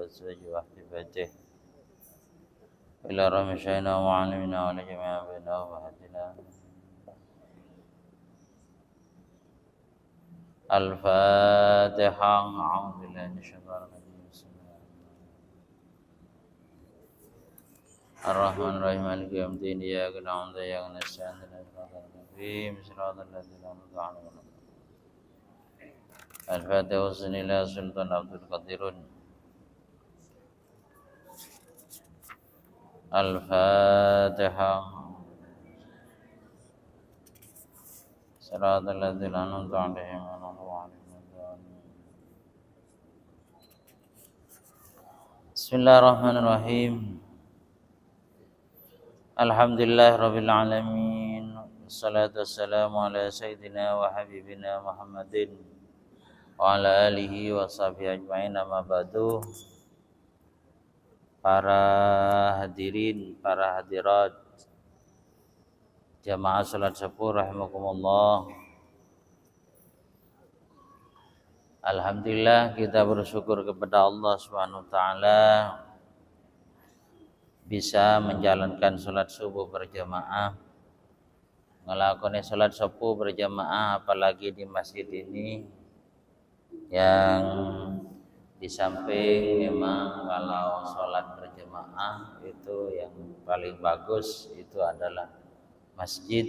وأزواجه وأحبابته إلى رحم شيخنا ومعلمنا وعلى جميع أبنائنا وأهلنا. الفاتحة. أعوذ بالله من الشيطان الرجيم. بسم الله الرحمن الرحيم. مالك يوم الدين. إياك نعبد وإياك نستعين. اهدنا الصراط المستقيم صراط الذين أنعمت عليهم. الفاتحة. وصل إلى سلطان عبد القدير. الفاتحة. صراط الذين أنعمت عليهم غير المغضوب عليهم ولا الضالين. بسم الله الرحمن الرحيم. الحمد لله رب العالمين. والصلاة والسلام على سيدنا وحبيبنا محمد وعلى آله وصحbihi ajma'in. Amma ba'du. Para hadirin, para hadirat jamaah salat subuh rahimakumullah. Alhamdulillah, kita bersyukur kepada Allah Subhanahu wa taala bisa menjalankan salat subuh berjamaah, ngelakoni salat subuh berjamaah, apalagi di masjid ini yang di samping memang kalau sholat berjamaah itu yang paling bagus itu adalah masjid.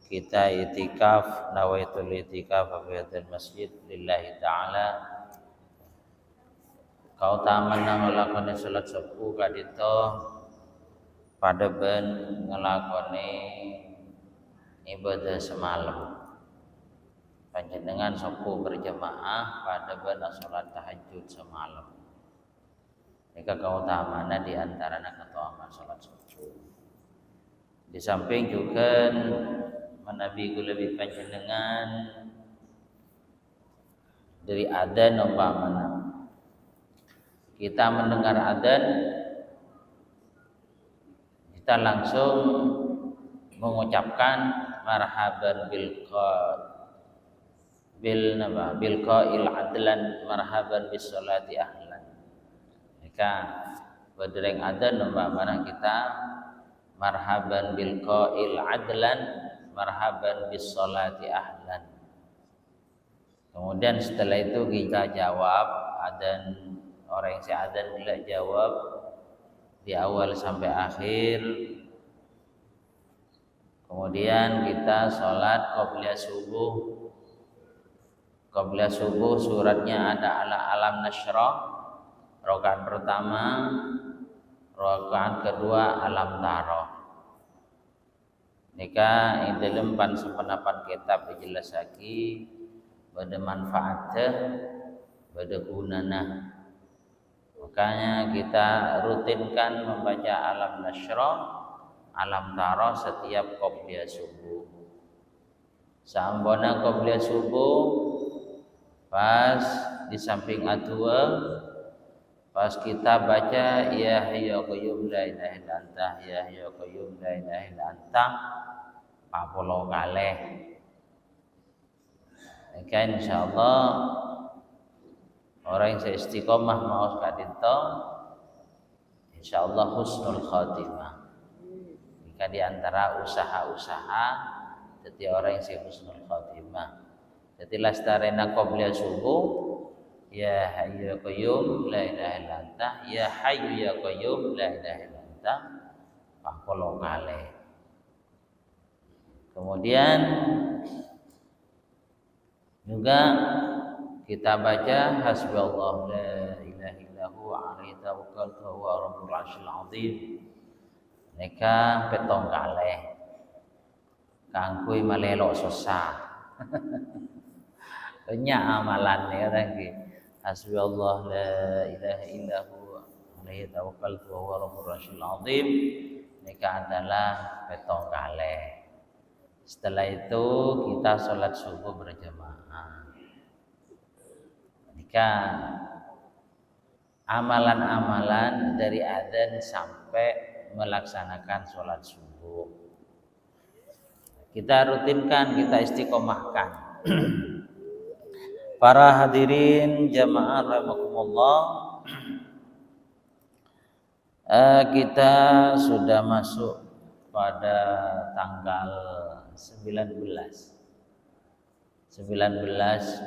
Kita itikaf, nawaitul itikaf fi masjid lillahi ta'ala. Kau taman ngelakoni sholat subuh kadito pada ben ngelakoni ibadah semalam. Panjenengan subuh berjamaah pada benar sholat tahajud semalam. Ini keutamaan di antara keutamaan sholat subuh. Di samping juga menabi lebih panjenengan dari adzan umpamana. Kita mendengar adzan, kita langsung mengucapkan marhaban bil qail adlan marhaban bis salati ahlan. Maka badereng adzan umpamana kita marhaban bil qail adlan marhaban bis salati ahlan. Kemudian setelah itu kita jawab adzan, orang yang adzan bila jawab di awal sampai akhir. Kemudian kita salat qobliyah subuh. Qabla subuh suratnya ada alam nasyrah, rakaat pertama, rakaat kedua alam tarah. Nika ing dalem pansepenapan kitab dijelasake bade manfaatnya, bade gunana. Makanya kita rutinkan membaca alam nasyrah, alam tarah setiap qabla subuh. Sambona qabla subuh pas di samping adua, pas kita baca ya hayyu qayyum la ilaha illa anta, ya hayyu qayyum la ilaha illa anta 40 kali. Maka insyaallah orang yang istiqomah mau kadito insyaallah husnul khatimah. Jika di antara usaha-usaha jadi orang yang husnul khatimah. Jadi lastarena qabla subuh ya hayyu ya qayyum la ilaha illa anta, ya hayyu ya qayyum la ilaha illa anta 40 kali. Kemudian juga kita baca hasbunallahu la ilaha illahu alaihi tawakkaltu wa rabbul arsyil azim. Nika 7 kali. Kangkui malelok susah. Banyak amalan ya lagi. Hasbunallahu la ilaha illahu alaihi tawakkaltu wa huwa rabbul arsyil azim. Nika adalah 7 kali. Setelah itu kita sholat subuh berjamaah. Nika amalan-amalan dari adzan sampai melaksanakan sholat subuh. Kita rutinkan, kita istiqomahkan. Para hadirin jamaah rahimakumullah, Kita sudah masuk pada tanggal 19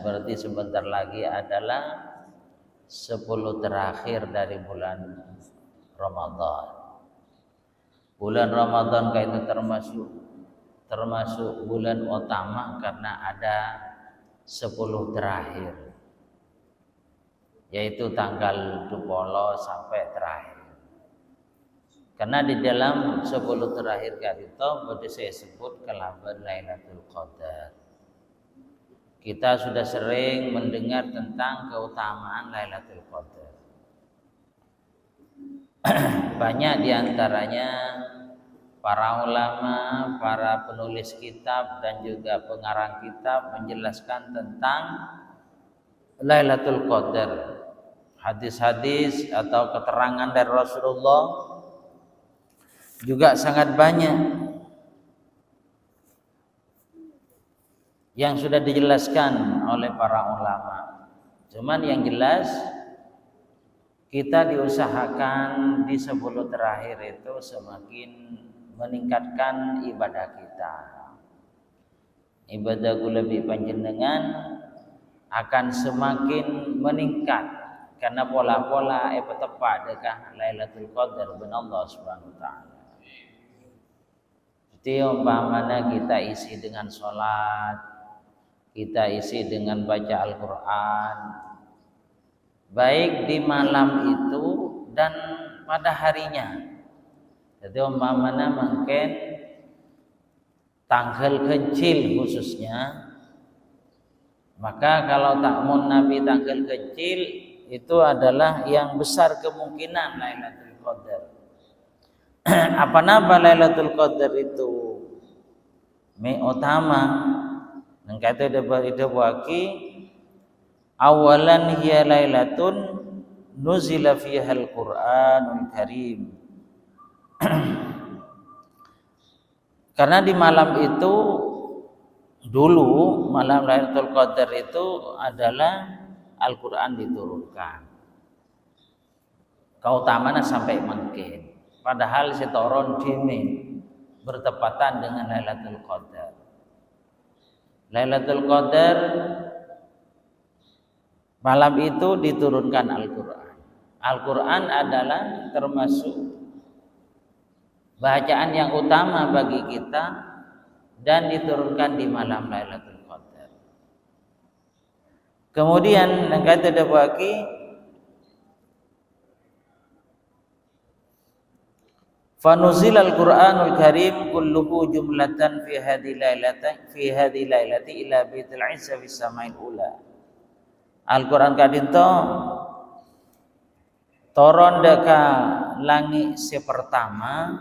berarti sebentar lagi adalah 10 terakhir dari bulan Ramadan. Bulan Ramadan itu termasuk bulan utama karena ada 10 terakhir, yaitu tanggal 20 sampai terakhir. Karena di dalam 10 terakhir itu boleh saya sebut kelaban Lailatul Qadar. Kita sudah sering mendengar tentang keutamaan Lailatul Qadar. Banyak diantaranya para ulama, para penulis kitab dan juga pengarang kitab menjelaskan tentang Lailatul Qadar. Hadis-hadis atau keterangan dari Rasulullah juga sangat banyak yang sudah dijelaskan oleh para ulama. Cuman yang jelas kita diusahakan di 10 terakhir itu semakin meningkatkan ibadah kita. Ibadahku lebih panjenengan akan semakin meningkat karena pola-pola tepat dekah Lailatul Qadar bin Allah Subhanahu wa taala. Jadi umpamanya kita isi dengan sholat, kita isi dengan baca Al-Quran, baik di malam itu dan pada harinya. Jadi umpamanya mungkin tanggal kecil khususnya, maka kalau takmun Nabi tanggal kecil itu adalah yang besar kemungkinan Lailatul Qadar. Apa nama Lailatul Qadar itu utama? Nang kata itu waki awalan hiya lailatun nuzila fiha al-Qur'anul Karim. Karena di malam itu dulu malam Lailatul Qadar itu adalah Al-Qur'an diturunkan. Keutamaannya sampai mungkin. Padahal setoron dini bertepatan dengan Lailatul Qadar. Lailatul Qadar malam itu diturunkan Al-Qur'an. Al-Qur'an adalah termasuk bacaan yang utama bagi kita dan diturunkan di malam Lailatul Qadar. Kemudian yang kata bagi fanuzil al-Qur'anul Karim kulluhu jumlatan fi hadhihi lailati ila baitil izza fis sama'il ula. Al-Qur'an kadinto toron deka langit sepertama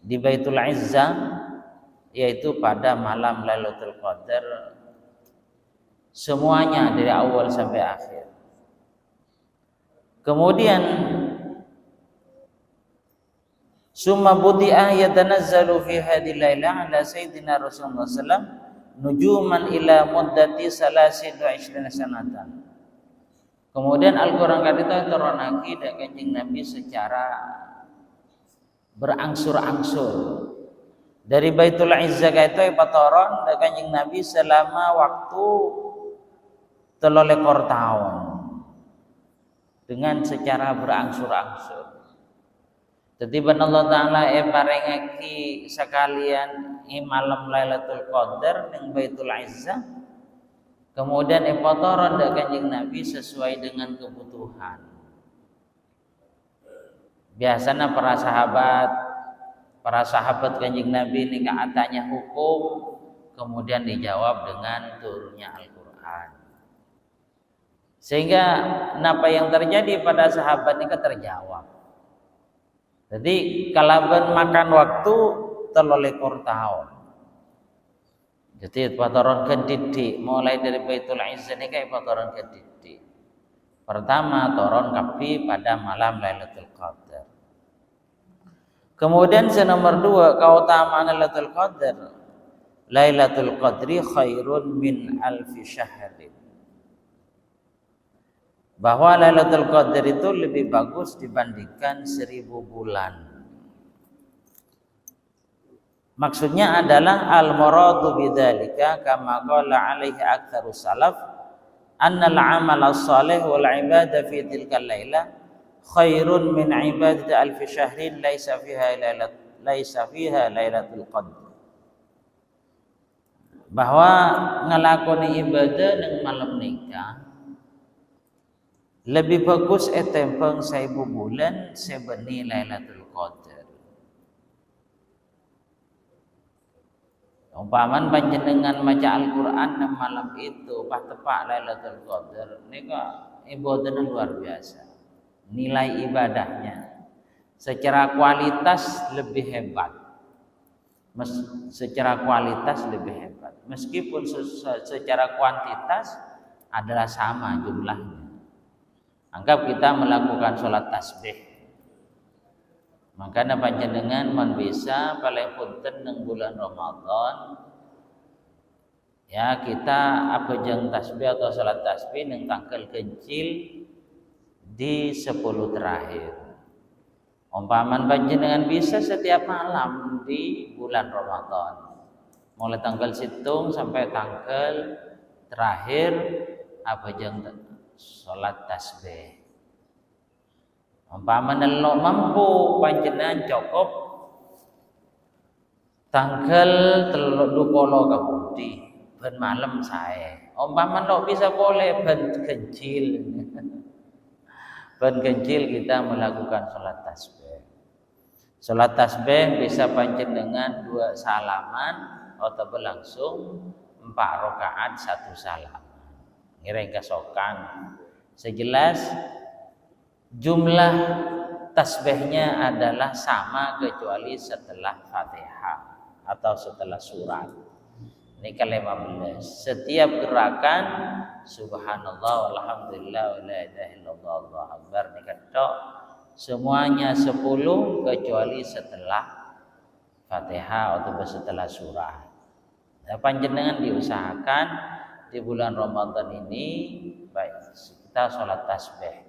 di Baitul Izzah, yaitu pada malam Lailatul Qadar, semuanya dari awal sampai akhir. Kemudian summa budi'ah yatanazzalu fi hadhihi lailah ala sayyidina Rasulullah sallallahu nujuman ila muddati 23 sanatan. Kemudian Al-Qur'an kadita turunake dak Kanjeng Nabi secara berangsur-angsur. Dari Baitul Izzah itu patoron dak Kanjeng Nabi selama waktu 3 tahun. Dengan secara berangsur-angsur. Jadi Allah Ta'ala parengake sekalian malam Lailatul Qadar ning Baitul Izzah. Kemudian patoron dak Kanjeng Nabi sesuai dengan kebutuhan. Biasanya para sahabat Kanjeng Nabi ini katanya hukum, kemudian dijawab dengan turunnya Al-Qur'an. Sehingga apa yang terjadi pada sahabat ini terjawab. Jadi kalaban makan waktu 3 tahun. Jadi patoron kedidi mulai dari Baitul Izzah ini kayak patoron kedidi. Pertama toron kapi pada malam Lailatul Qadar. Kemudian nomor 2 keutamaan Lailatul Qadar. Lailatul Qadri khairun min alfi syahrin. bahwa Lailatul Qadar itu lebih bagus dibandingkan 1000 bulan. Maksudnya adalah al-muradu bidzalika kama qala alaihi aktsarus salaf annal amal as-salih wal ibadah fi tilkal lailah khairun min ibadati alfi syahrin laisa fiha lailatul qadr. Bahwa ngelakoni ibadah nang malam nikah lebih bagus etempeng 1000 bulan sebeni Lailatul Qadar. Umpaman panjenengan maca Al-Qur'an nang malam itu pas tepak Lailatul Qadar nika ibadahnya luar biasa. Nilai ibadahnya secara kualitas lebih hebat. Secara kualitas lebih hebat. Meskipun secara kuantitas adalah sama jumlahnya. Anggap kita melakukan sholat tasbih, makanya panjenengan man bisa paling punten nang bulan Ramadan ya kita abejeng tasbih atau sholat tasbih nang tangkel kencil di 10 terakhir. Umpaman panjenengan bisa setiap malam di bulan Ramadan mulai tanggal 1 sampai tanggal terakhir abejeng sholat tasbih. Umpama nelok mampu panjenengan cukup tanggal 30 kabudi ben malam sae. Umpama nelok bisa boleh ben kencil. Ben kencil kita melakukan sholat tasbih. Sholat tasbih bisa panjenengan 2 salaman atau berlangsung 4 rakaat 1 salam. Ngiring kesokan sejelas jumlah tasbihnya adalah sama kecuali setelah Fatihah atau setelah surat. Ini ke-15. Setiap gerakan subhanallah walhamdulillah wala ilaha illallah Allahu akbar diketok semuanya 10 kecuali setelah Fatihah atau setelah surah. Nah, panjenengan diusahakan di bulan Ramadan ini baik kita sholat tasbih.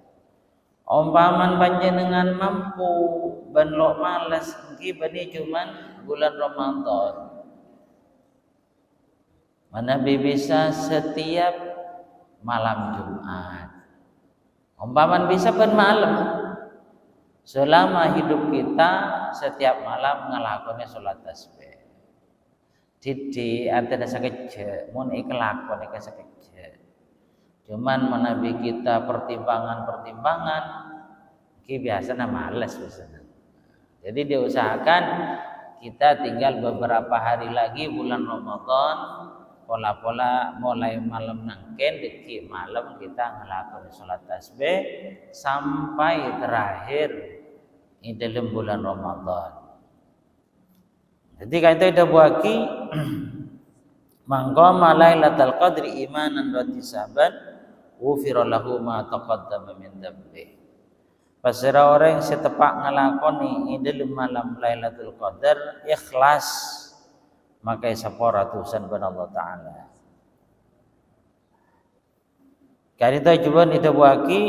Umpaman panjenengan mampu ben lo males nggih bani cuman bulan Ramadan. Mana bisa setiap malam Jumat. Umpaman bisa ben malam. Selama hidup kita setiap malam ngelakoni sholat tasbih. Didi antara sakit mun ikelakon iki sakit. Cuman menabi kita pertimbangan ki biasanya males biasanya. Jadi diusahakan kita tinggal beberapa hari lagi bulan Ramadan pola-pola mulai malam nangken deki malam kita ngelakoni sholat tasbih sampai terakhir di dalam bulan Ramadan. Jadi kata itu buaki mangqama lailatul qadri imanan wa ihtisaban ghufira lahu ma taqaddama min dhanbi. Pasira orang setepak ngelakoni ide malam Lailatul Qadar ikhlas maka saporatusan ban Allah taala. Karita coba itu buaki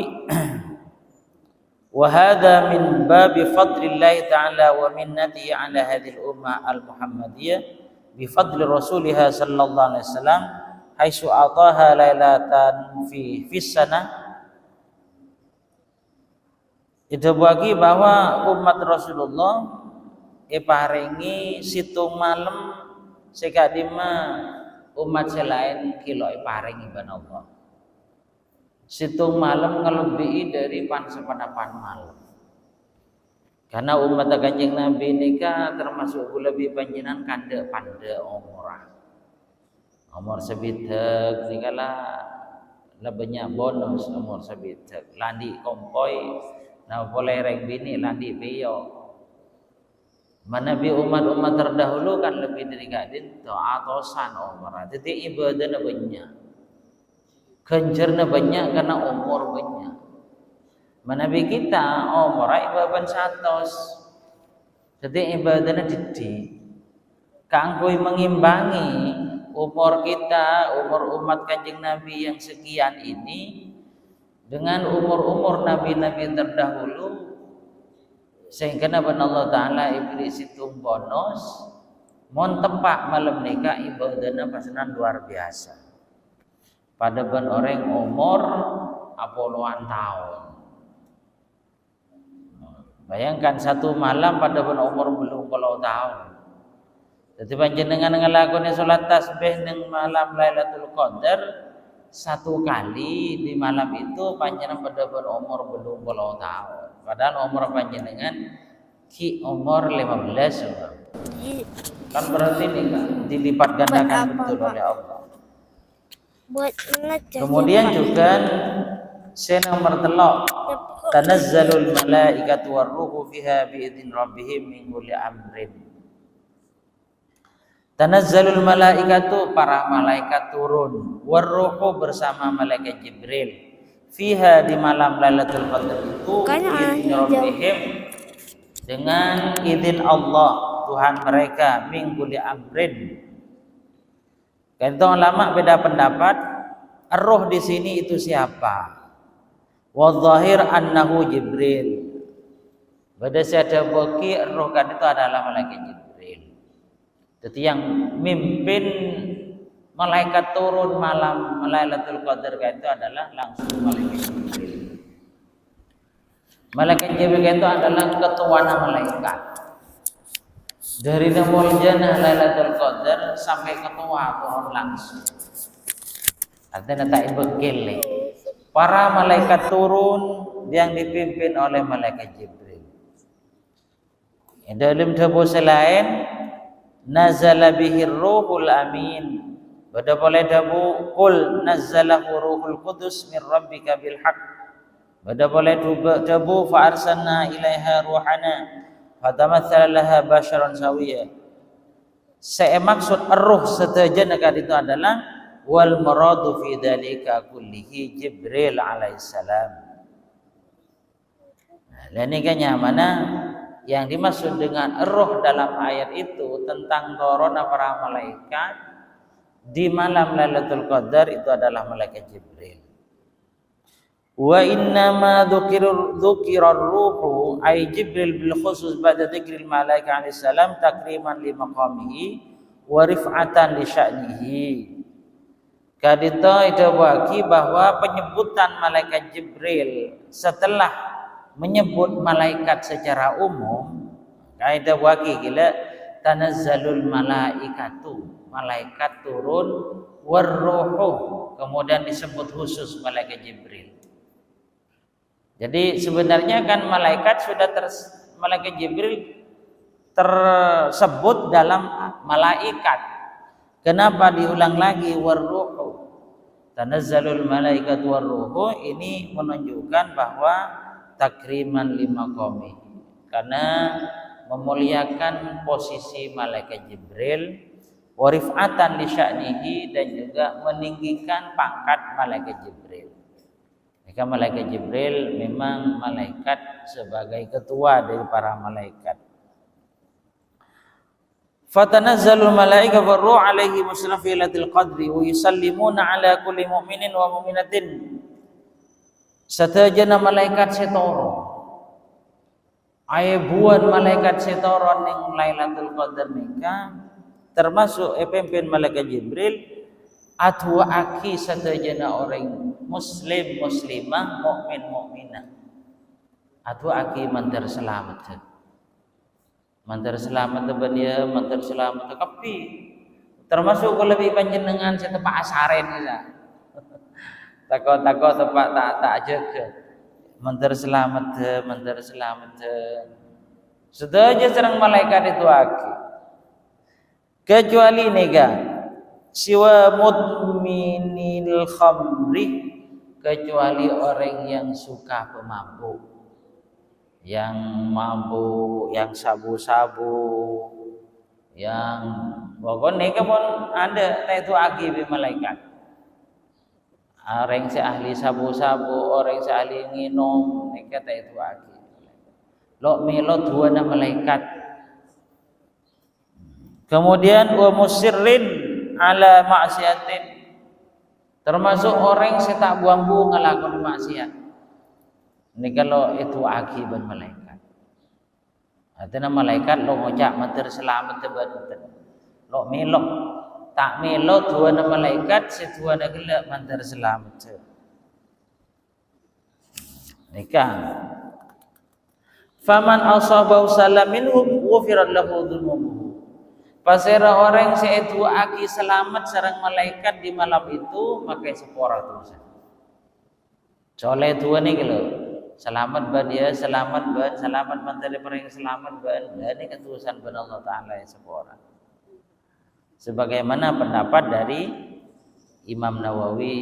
wa hadza min babi fadlillah ta'ala wa minnatihi ala hadhihi al-ummah al-muhammadiyah bi fadli rasulih sallallahu alaihi wasallam haitsu ataha lailatan fi sana. Itu bagi bahwa umat Rasulullah paringi situng malam sekadima umat selain kilo paringi ban Allah. Situng malam ngelebihi dari sepenapan malam. Karena umat Kanjeng Nabi nikah termasuk lebih panjenengan kande pande umurah. Umur sebitek nikala lebihnya bonus umur sebitek. Landi kompoi nah boleh rek bini landi beyo. Manabi umat-umat terdahulu kan lebih dari kadin taatosan umurah. Jadi ibadahnya banyak. Kencernya banyak karena umur banyak. Manabi kita umurah ibadah satos. Jadi ibadahnya didik. Kangkui mengimbangi umur kita, umur umat Kanjeng Nabi yang sekian ini dengan umur-umur nabi-nabi terdahulu, sehingga Nabi Allah Ta'ala Iblis itu bonus mon tepak malam nikah ibadahnya pasanan luar biasa pada ben orang umur puluhan tahun. Bayangkan satu malam pada ben umur belum puluh tahun. Jadi panjenengan ngelakoni sholat tasbih ning malam Lailatul Qadar satu kali di malam itu panjenengan pada berumur belum puluh tahun. Padahal umur panjenengan ki umur 15 kan berarti ini kan dilipat gandakan betul oleh Allah. Kemudian juga nomor telok tanazzalul malaikatu warruhu fiha biidzin rabbihim min kulli amrin. Tanazzalul malaikatu, para malaikat turun, warruhu bersama malaikat Jibril, fiha di malam Lailatul Qadar itu biidzin rabbihim dengan izin Allah Tuhan mereka, min kulli amrin. Kalau ulama beda pendapat, roh di sini itu siapa? Wadh-dhahir annahu Jibril. Pada ada bagi roh kan itu adalah malaikat Jibril. Jadi yang mimpin malaikat turun malam Lailatul Qadar itu adalah langsung malaikat Jibril. Malaikat Jibril itu adalah ketua malaikat. Dari Namul Jannah Lailatul Qadar sampai ketua turun langsung. Artinya tak begil. Para malaikat turun yang dipimpin oleh malaikat Jibril. Dalam dabu selain nazala bihir ruhul amin. Pada boleh dabu qul nazzalahu ruhul qudus min rabbika bil haqq. Pada boleh dabu fa arsalna ilaiha ruhana fatamatsala laha basyaran sawiya. Saya maksud ruh setujuan itu adalah wal maradu fi dzalika kullihi Jibril alaihissalam. Nah, ini kan yang mana yang dimaksud dengan ruh dalam ayat itu tentang turunnya para malaikat di malam Lailatul Qadar itu adalah malaikat Jibril. Wa inna ma dzukira ruhu ay Jibril bil khusus ba'da dzikril malaika alaihi salam takriman li maqamihi wa rif'atan li sya'nihi. Kadito itu bagi bahwa penyebutan malaikat Jibril setelah menyebut malaikat secara umum, kaidah bagi gila tanazzalul malaikatu, malaikat turun, warruhu, kemudian disebut khusus malaikat Jibril. Jadi sebenarnya kan malaikat malaikat Jibril tersebut dalam malaikat. Kenapa diulang lagi warruhu? Tanazzalul malaikatu warruhu ini menunjukkan bahwa takriman lima qawmi, karena memuliakan posisi malaikat Jibril, warifatan li sya'nihi, dan juga meninggikan pangkat malaikat Jibril. Maka malaikat Jibril memang malaikat sebagai ketua dari para malaikat. Fatanazzalul malaika warruh alaihi wasallam fi lailatul qadri wa yusallimuna ala kulli mu'minin wa mu'minatin. Satejana malaikat setoro buan malaikat setoro ning Lailatul Qadar nika termasuk pimpin malaikat Jibril atwa aki satejana orang muslim muslimah mukmin mukminah atwa aki mantar selamat bania mantar selamat kapi termasuk lebih panjenengan setepak asaren ya. Takut tempat tak jaga mentar selamat sudah aja serang malaikat itu aki kecuali nega siwa mudminil khamri, kecuali orang yang suka pemabuk, yang mabuk, yang sabu-sabu, yang pokoknya pun ada itu aki bi malaikat. Orang yang ahli sabu-sabu, orang yang ahli nginum, mereka tak itu lagi. Lo melo dua nama malaikat. Kemudian wa musirrin ala maksiatin, termasuk orang yang tak buang-buang ngelakoni maksiat. Ini kalau itu akibat malaikat. Artinya malaikat lo ngocak mater selamat teban. Lo melok tak melok dua malaikat sedua gelak mater selamat. Nikah. Faman asabau salaminhum ghufirat lahu dhunubuhu. Pasera orang seitu aki selamat sareng malaikat di malam itu pakai sepora dosa. Soalnya itu nih kalau selamat ban dia, selamat ban, selamat menteri perang selamat ban. Dan ini ketusan ban Allah Taala yang sepora. Sebagaimana pendapat dari Imam Nawawi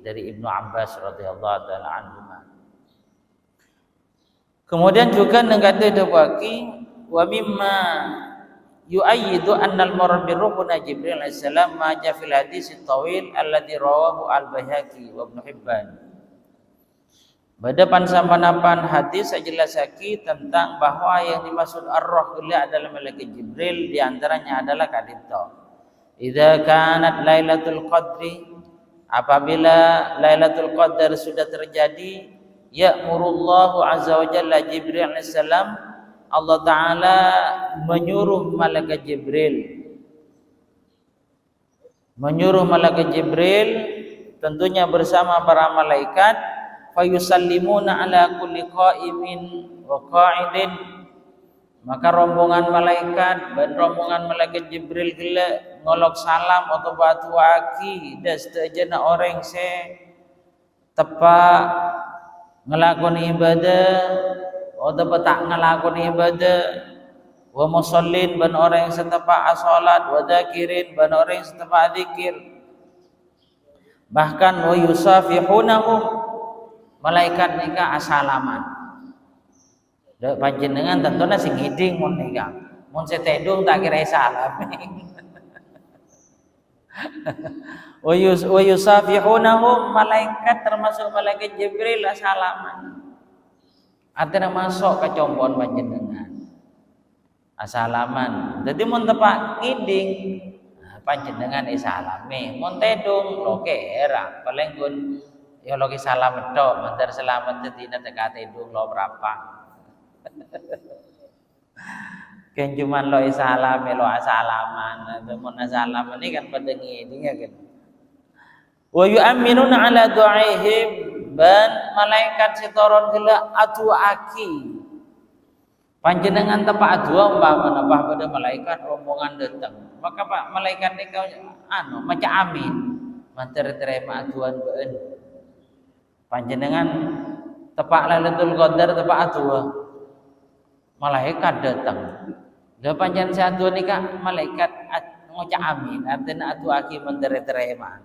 dari Ibnu Abbas radhiyallahu taala anhu. Kemudian juga negati dewaki wa mimma yu'ayyidu annal marad birruhuna Jibril alaihissalam ma ja fil hadis tawil alladhi rawahu al-Baihaqi wa Ibnu Hibban. Pada pansam-panapan hadis sejelasaki tentang bahwa yang dimaksud ar-ruh adalah malaikat Jibril, di antaranya adalah kadito. Idza kanat Lailatul Qadri, apabila Lailatul Qadar sudah terjadi, ya'murullahu azza wa jalla Jibril alaihissalam, Allah Ta'ala menyuruh malaikat Jibril tentunya bersama para malaikat, fayusallimuna ala kulli qa'imin wa qa'idin, maka rombongan malaikat dan rombongan malaikat Jibril gila ngolok salam atau batu aki dan setajana orang se tepak ngelakoni ibadah atau tak ngelakoni ibadah, wa musallin ban orang yang setepak salat, wa dzakirin ban orang yang setepak zikir, bahkan wa yusafihunahum, malaikat nikah asalaman. Dek panjenengan tentunya sing hiding mun nikah, mun setedung tak kira salam. Wa yusafihunahum, malaikat termasuk malaikat Jibril asalaman. Artinya masuk ke combon panjenengan asalaman. Jadi mun tepak ngiding panjenengan isalame, mun tedung loke era paling gun ya loke salam tok, mentar selamat tetina teka tedung lo berapa. Kan cuman lo isalame lo asalaman, mun asalaman ini kan pada ngiding ya kan. Wa yu'minuna ala du'aihim, ban malaikat setoron gila atu aki panjenengan tepak adua umpama napa pada malaikat rombongan datang, maka pak malaikat nikah maca amin manter terima aduan beun panjenengan tepak Lailatul Qadar tepak adua malaikat datang da panjenengan seadua nikah malaikat ngoca amin artinya atu aki manter terima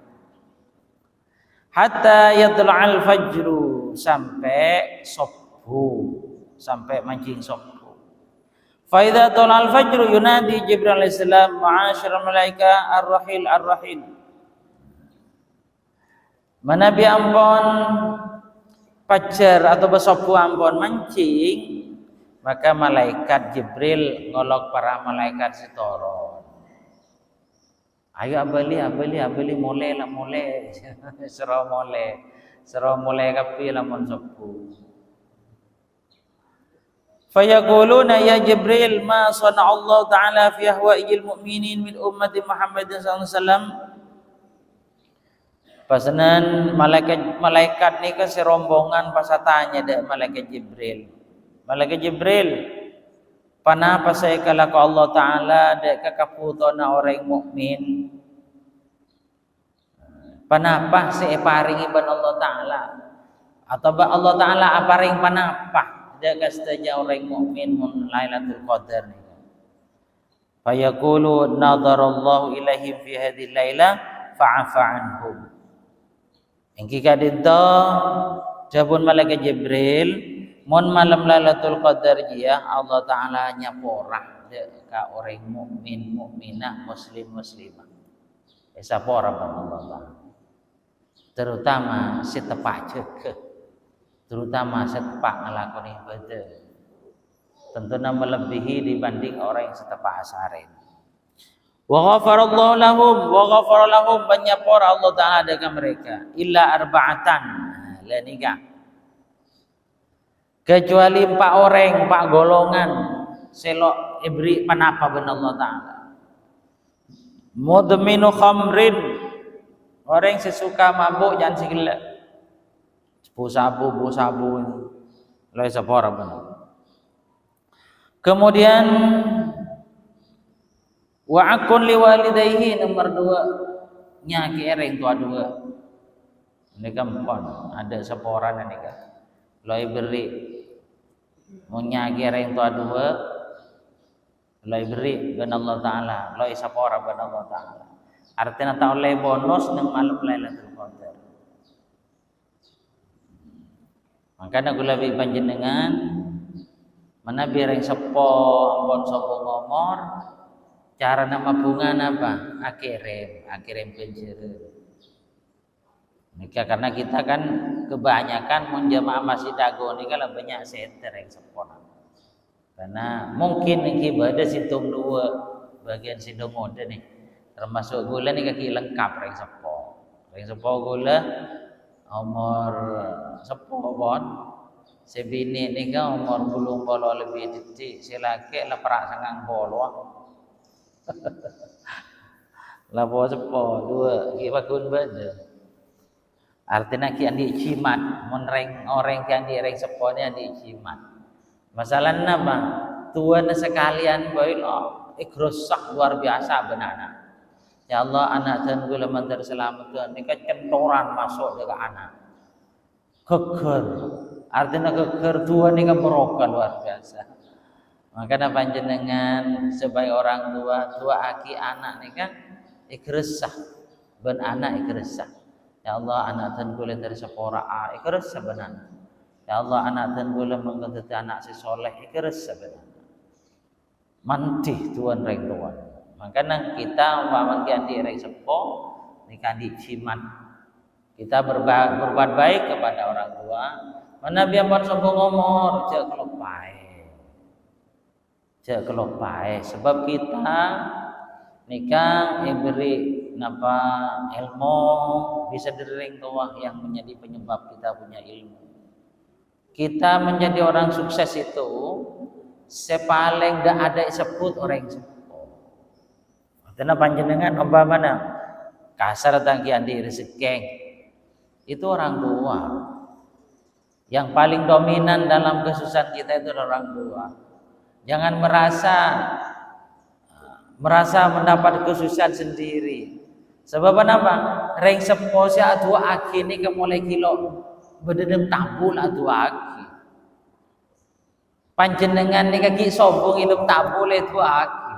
hatta yatla'al fajru, sampai subuh, sampai mancing subuh. Fa idza tala'al fajru yunadi Jibril alaihissalam ma'asyiral malaika ar-rahil ar-rahil. Manabi ampun fajar atau subuh ampun mancing, maka malaikat Jibril ngolok para malaikat setoron. Ayo abali mulai serau mulai kapi lamun subuh. Fayaquluna ya Jibril ma sana Allah Ta'ala fi ahwa'il mu'minin min ummati Muhammadin sallallahu alaihi wasallam. Pasanan malaikat ni ke serombongan pasatanya dak malaikat Jibril. Malaikat Jibril panapa saya kalau Allah Ta'ala dek kakaputona orang mukmin, panapa saya paringi ban Allah Ta'ala atau Allah Ta'ala aparing panapa dek kastaja orang mukmin mun Lailatul Qadar ni. Fayaqulu nadarallahu ilaihim fi hadhihi laila fa'afa anhum. Engki kadito jabun malaikat Jibril mon malam Lailatul Qadar dia Allah Ta'ala nyaporah ka orang mukmin mukminah muslim muslimah esapora Allah Ta'ala terutama setepak cekeh, terutama setepak ngelakoni ibadah tentunya melebihi dibanding orang yang setepak asarin. Wa ghafarallahu lahum banyapora Allah Ta'ala dengan mereka illa arba'atan la nikah kecuali 4 golongan selok ibri panapa ben Allah Ta'ala. Mudminu khamrin, orang yang sesuka mabuk jangan segala sabu loe sapora benar. Kemudian wa akun liwalidayhi, nomor 2 nyaki ereng tua 2. Ini kan pon ada seporan ini kan loe beri mau nyaki ereng tua 2 loe beri ben Allah Ta'ala, loe sapora ben Allah Ta'ala. Artinya tak oleh bonus nang malam Lailatul Qadar. Makanya aku lebih panjenengan mana biar yang sepo ampun sopo ngomor cara nama bunga apa akirim penjere. Nikah karena kita kan kebanyakan menjamaah masjid dago ini kalau banyak seter yang sepo. Karena mungkin ini ibadah situng 2 bagian sidong mode nih termasuk gula nih kaki lengkap yang sepo gula umur sepo bon sebini ni kan umur belum bolo lebih titik silake lah perak sangang bolo lah bolo sepo 2 ki bakun baje artinya ki andi cimat menreng orang ki andi reng sepo ni andi cimat masalah apa tuan sekalian boilo ikrosak luar biasa benana. Ya Allah anak dan gula mantar selamat Tuhan ini kecentoran masuk ke anak keker artinya keker Tuhan ini berokah luar biasa. Makanya panjenengan sebagai orang tua aki anak ini kan ikresah ben anak ikresah. Ya Allah anak dan gula dari sepora ikresah benar. Ya Allah anak dan gula mengganti anak si soleh ikresah benar. Mantih Tuhan reng Tuhan. Makanya kita umpama ganti reng sepo nikah di cimat. Kita berbuat baik kepada orang tua. Mana biar pun sombong ngomor, cek kelopai. Sebab kita nikah beri napa ilmu bisa dereng tua yang menjadi penyebab kita punya ilmu. Kita menjadi orang sukses itu sepaling dak ada sebut orang sepo. Karena panjenengan umpamana kasar tangki andi rezeki itu orang tua. Yang paling dominan dalam kesusahan kita itu orang tua. Jangan merasa mendapat kesusahan sendiri. Sebab apa? Reng sepo si atu aki ni mulai kilo bededem tabul atu aki. Panjenengan ni kaki sombong hidup tabul itu aki.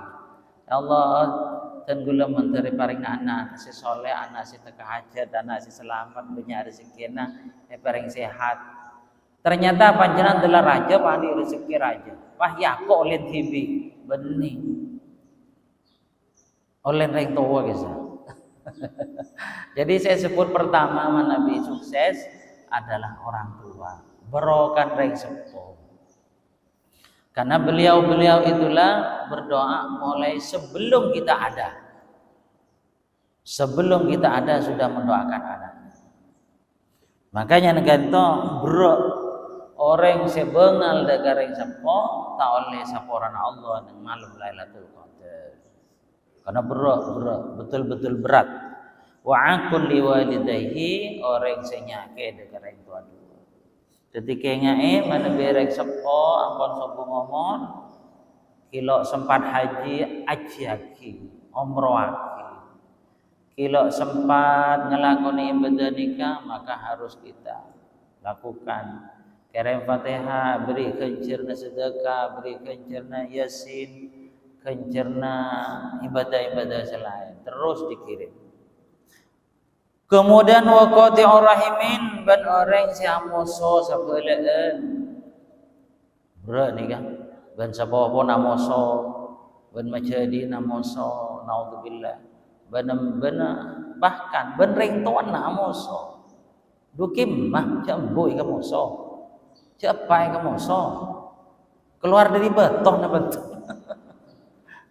Ya Allah dan gula menteri paring anak si soleh, anak si teka hajat, anak si selamat banyak rezekina paring sehat. Ternyata panjenengan adalah raja pandi rezeki raja. Pah yako oleh TV bening oleh reng tua guys. Jadi saya sebut pertama Nabi sukses adalah orang tua. Berokan reng sepo. Karena beliau itulah berdoa mulai sebelum kita ada. Sebelum kita ada sudah mendoakan anaknya. Makanya neganto bro orang sebengal negara yang sepo tak oleh saporan Allah yang malam Lailatul Qadar. Karena betul-betul berat. Wa akun liwalidayhi orang senyake negara yang tua. Ketika mana berek sepo ampun sopo ngomong kilo sempat haji umroh kilo sempat ngelakoni ibadah nikah maka harus kita lakukan kirim Fatihah, beri kencerna sedekah, beri kencerna yasin, kencerna ibadah-ibadah selain terus dikirim. Kemudian waqati'ur rahimin ban orang si amoso sabeulaeun. Bro nih kan ban sapopo namoso, ban majadi namoso, naudzubillah. Ban bahkan ban ring tuan namoso. Dukim mah jamboy kamoso. Cepai kamoso. Keluar dari beton na beton.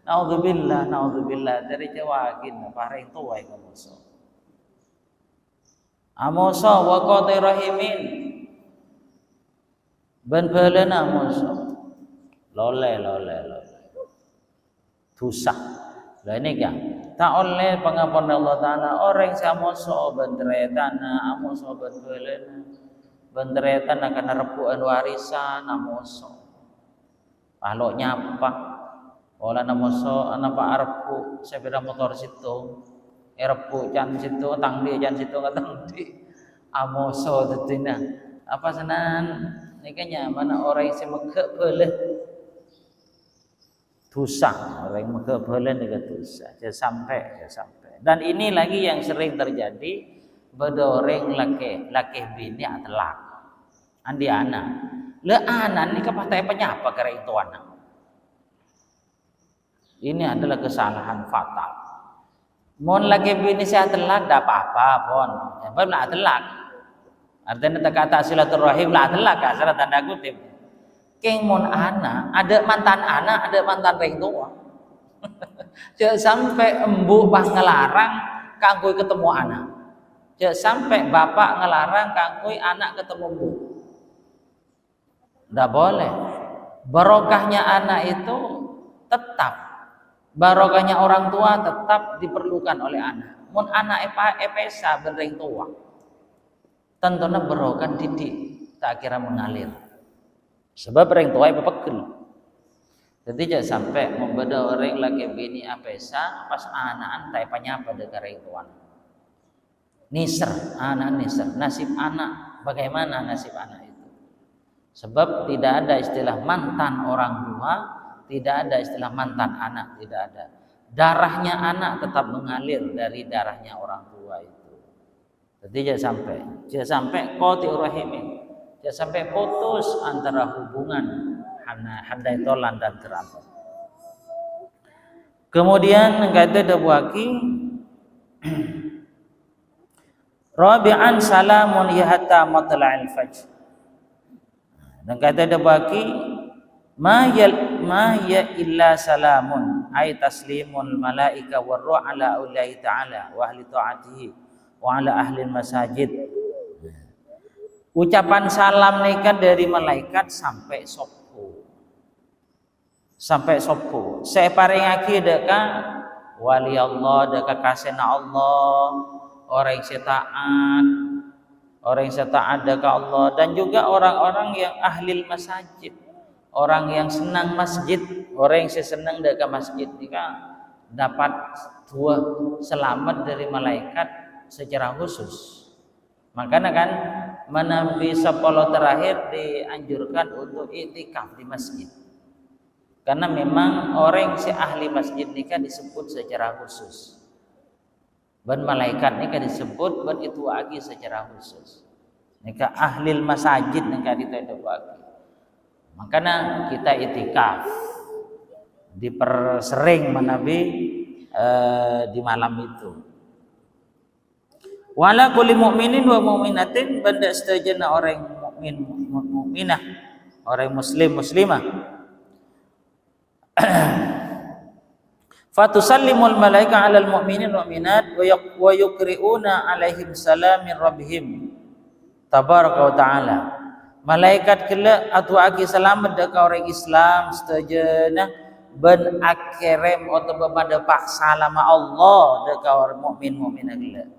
Naudzubillah dari jawakin pareng tuai kamoso. Amoso wa qati rahimin ben belena musuh lole dosa. Lah ini kan tak oleh pengampun Allah Ta'ala orang yang musuh ben teretana musuh ben belena ben teretana kana rebukan warisan musuh kalau nyapa olah musuh apa arepku sepeda motor situ rebu can situ tangdi can situ ngatangdi amoso tetina apa senan nikahnya mana orang yang semegek boleh dosa orang yang megek boleh nika dosa sampai dan ini lagi yang sering terjadi bedoreng laki bini atelak andi anak le anak ini kepatai penyapa kira itu anak ini adalah kesalahan fatal. Mon lagi bini saya telak, dah apa-apa pon. Yang lah telak. Artinya kata silaturahim lah telak, asal tanda kutip. Keng mon anak, ada mantan ring tua. Jangan sampai embu pas ngelarang kangkui ketemu anak. Jangan sampai bapak ngelarang kangkui anak ketemu embu. Tidak boleh. Barokahnya anak itu tetap. Barokahnya orang tua tetap diperlukan oleh anak. Mun anak epesa bereng tua. Tentunya barokah didik tak kira mengalir. Sebab bereng tua pepegel. Jadi jangan sampai membeda orang lagi bini epesa pas anak antai penyapa dekat reng tua. Niser, anak niser. Nasib anak bagaimana nasib anak itu? Sebab tidak ada istilah mantan orang tua. Tidak ada istilah mantan anak, tidak ada. Darahnya anak tetap mengalir dari darahnya orang tua itu. Jadi jangan sampai qati rahimin. Jangan sampai putus antara hubungan handai tolan dan kerabat. Kemudian kata dawaki Rabi'an salamun hatta matla'il fajr. Dan kata dawaki ma ya illa salamun ay taslimul malaika warruh ala aulihi ta'ala wa ahli ta'atihi wa ala ahli masajid. Ucapan salam nikah dari malaikat sampai sopo. Saya paringake deka wali Allah deka kasena Allah orang yang taat deka Allah dan juga orang-orang yang ahli masajid. Orang yang senang masjid, orang yang senang dekat masjid jika dapat dua selamat dari malaikat secara khusus. Makanya kan Nabi 10 terakhir dianjurkan untuk iktikaf di masjid. Karena memang orang si ahli masjid nikah disebut secara khusus. Dan malaikat nikah disebut dan itu lagi secara khusus. Nikah ahli masjid nikah itu lagi. Makanya kita itikaf dipersering menabi di malam itu. Wala kulli mu'minin wa mu'minatin benda setajana orang mukminah, orang muslimah. Fatusallimul malaika 'alal mu'minin wa mu'minat wa yuqri'una 'alaihim salam min rabbihim tabaraka wa ta'ala. Malaikat kelak atau aki selamat dekat orang Islam setajana ben akhirem atau pada pak salam Allah dekat orang mukmin kelak.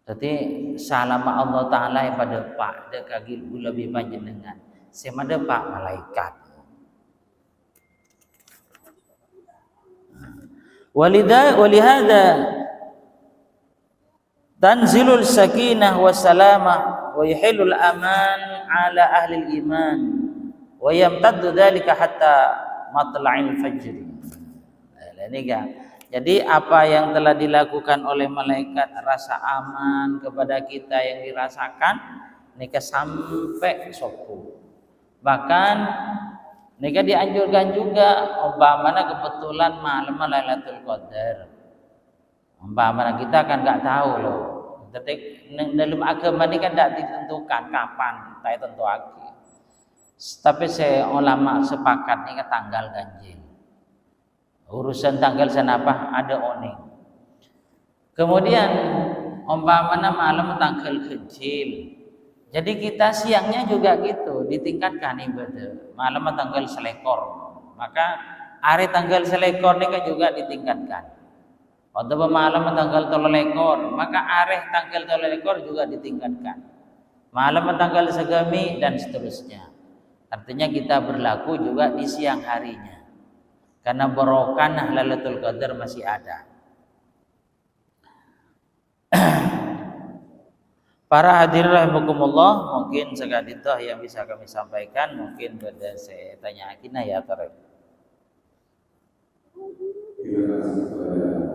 Jadi salam Allah Taala pada pak dekat gil lebih panjenengan. Semada pak malaikat. Walihada tanzilul sakinah wassalamah wa yuhilul aman ala ahli iman wa yamtaddu dzalika hatta matla'il fajr. Ini kan. Jadi apa yang telah dilakukan oleh malaikat rasa aman kepada kita yang dirasakan nika sampai sopu. Bahkan nika dianjurkan juga umpamanya kebetulan malam Lailatul Qadar. Umpamanya kita kan enggak tahu loh. Dalam agama ini kan tidak ditentukan kapan, tak tentu lagi. Tapi saya ulama sepakat ini tanggal ganjil. Urusan tanggal senapa ada oning. Kemudian umpamanya malam tanggal kecil, Jadi kita siangnya juga gitu, ditingkatkan ibadah. Malam tanggal selekor. Maka hari tanggal selekor ini kan juga ditingkatkan. Waktu malam tanggal 13, maka hari tanggal 13 juga ditingkatkan. Malam tanggal segami dan seterusnya. Artinya kita berlaku juga di siang harinya. Karena barokah Lailatul Qadar masih ada. Para hadirin rahimakumullah, mungkin sekali itu yang bisa kami sampaikan. Mungkin pada saya tanya akina ya Tarek. Terima kasih kepada